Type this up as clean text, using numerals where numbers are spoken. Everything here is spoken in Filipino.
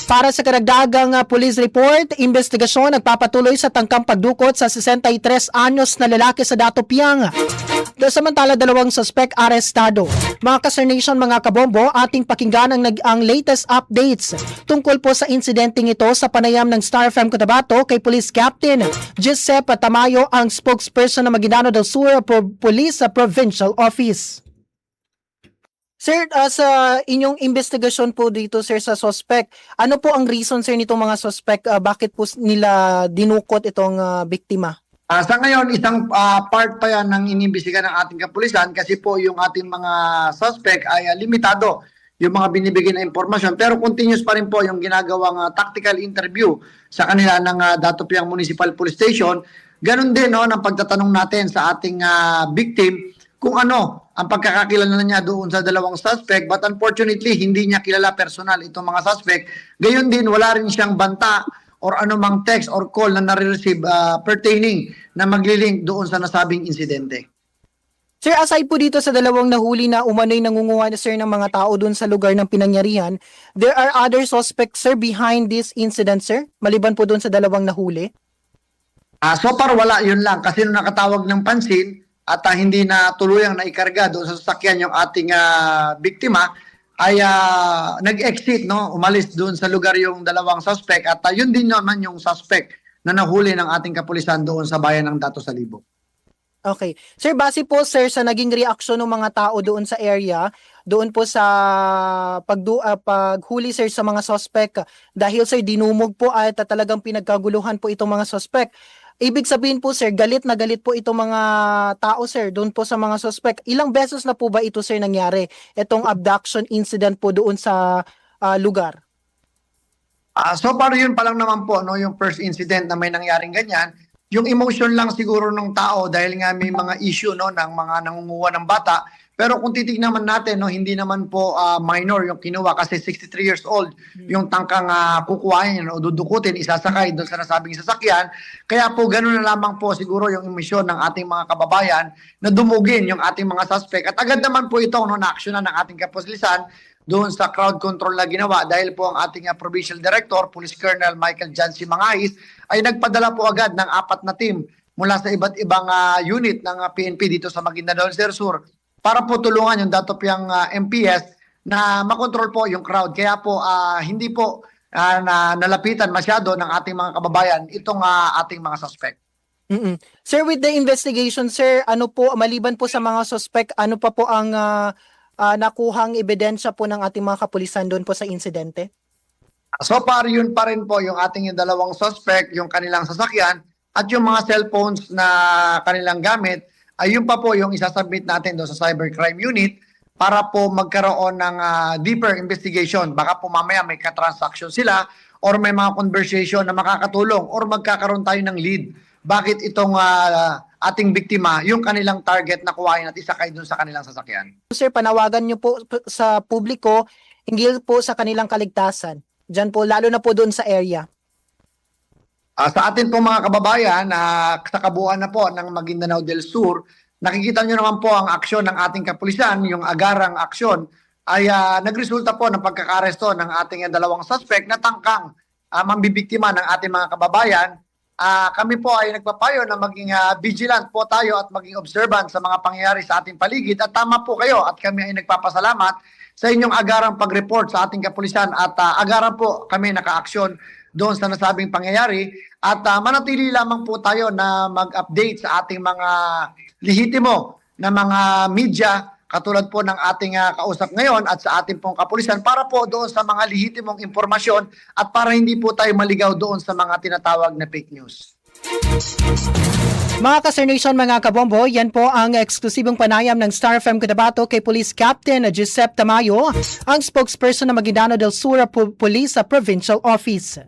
Para sa karagdagang police report, investigasyon nagpapatuloy sa tangkang pagdukot sa 63 anyos na lalaki sa Dato Piang. Samantala, 2 suspect arestado. Mga ka-Nation, mga kabombo, ating pakinggan ang latest updates tungkol po sa insidenteng ito sa panayam ng Star FM Cotabato kay Police Captain Giuseppe Tamayo, ang spokesperson ng Maguindanao del Sur Police Provincial Office. Sir, sa inyong investigasyon po dito, sir, sa suspect, ano po ang reason, sir, nitong mga suspect? Bakit po nila dinukot itong biktima? Sa ngayon, isang part pa yan ng inimbestiga ng ating kapulisan kasi po yung ating mga suspect ay limitado yung mga binibigay na impormasyon. Pero continuous pa rin po yung ginagawang tactical interview sa kanila ng Dato Piang Municipal Police Station. Ganon din no, ng pagtatanong natin sa ating victim kung ano ang pagkakakilala niya doon sa 2 suspect, but unfortunately hindi niya kilala personal itong mga suspect. Gayon din, wala rin siyang banta or anumang text or call na nare-receive pertaining na maglilink doon sa nasabing insidente. Sir, aside po dito sa 2 nahuli na umano'y nangunguha na, sir, ng mga tao doon sa lugar ng pinangyarihan, there are other suspects, sir, behind this incident, sir? Maliban po doon sa 2 nahuli? So far wala, yun lang. Kasi nung nakatawag ng pansin at hindi na tuluyang naikarga doon sa sasakyan yung ating biktima, ay nag-exit, no? Umalis doon sa lugar yung 2 suspect at yun din naman yung suspect na nahuli ng ating kapulisan doon sa bayan ng Dato Salibo. Okay. Sir, base po, sir, sa naging reaksyon ng mga tao doon sa area, doon po sa paghuli, sir, sa mga suspect, dahil, sir, dinumog po at talagang pinagkaguluhan po itong mga suspect. Ibig sabihin po, sir, galit na galit po itong mga tao, sir, doon po sa mga suspect. Ilang beses na po ba ito, sir, nangyari? Itong abduction incident po doon sa lugar? So far yun pa lang naman po, no, yung first incident na may nangyaring ganyan. Yung emotion lang siguro ng tao dahil nga may mga issue, no, ng mga nangunguha ng bata. Pero kung titignan naman natin, no, hindi naman po minor yung kinuha kasi 63 years old yung tangkang kukuhain o dudukutin, isasakay doon sa nasabing sasakyan. Kaya po ganoon na lamang po siguro yung emisyon ng ating mga kababayan na dumugin yung ating mga suspect. At agad naman po ito, no, na-action ng ating kapulisan doon sa crowd control na ginawa dahil po ang ating Provincial Director, Police Colonel Michael Jancy Mangais, ay nagpadala po agad ng 4 na team mula sa iba't ibang unit ng PNP dito sa Maguindanao del Sur para po tulungan yung Dato Piang MPS na makontrol po yung crowd. Kaya po hindi po nalapitan masyado ng ating mga kababayan itong ating mga suspect. Sir, with the investigation, sir, ano po, maliban po sa mga suspect, ano pa po ang nakuhang ebidensya po ng ating mga kapulisan doon po sa insidente? So far, yun pa rin po yung ating yung 2 suspect, yung kanilang sasakyan, at yung mga cellphones na kanilang gamit, ay yun pa po yung isasubmit natin doon sa Cybercrime Unit para po magkaroon ng deeper investigation. Baka po mamaya may katransaction sila or may mga conversation na makakatulong or magkakaroon tayo ng lead. Bakit itong ating biktima, yung kanilang target na kuhain at isakay doon sa kanilang sasakyan. Sir, panawagan nyo po sa publiko hinggil po sa kanilang kaligtasan. Diyan po, lalo na po doon sa area. Sa atin po mga kababayan, sa kabuuan na po ng Maguindanao del Sur, nakikita nyo naman po ang aksyon ng ating kapulisan, yung agarang aksyon, ay nagresulta po ng pagkakaresto ng ating 2 suspect na tangkang mambibiktima ng ating mga kababayan. Kami po ay nagpapayo na maging vigilant po tayo at maging observant sa mga pangyayari sa ating paligid. At tama po kayo at kami ay nagpapasalamat sa inyong agarang pag-report sa ating kapulisan at agarang po kami naka-aksyon doon sa nasabing pangyayari at manatili lamang po tayo na mag-update sa ating mga lehitimo na mga media katulad po ng ating kausap ngayon at sa ating pong kapulisan para po doon sa mga lehitimong impormasyon at para hindi po tayo maligaw doon sa mga tinatawag na fake news. Mga ka-Nation, mga kabombo, yan po ang eksklusibong panayam ng Star FM Cotabato kay Police Captain Giuseppe Tamayo, ang spokesperson ng Maguindanao del Sur Police Provincial Office.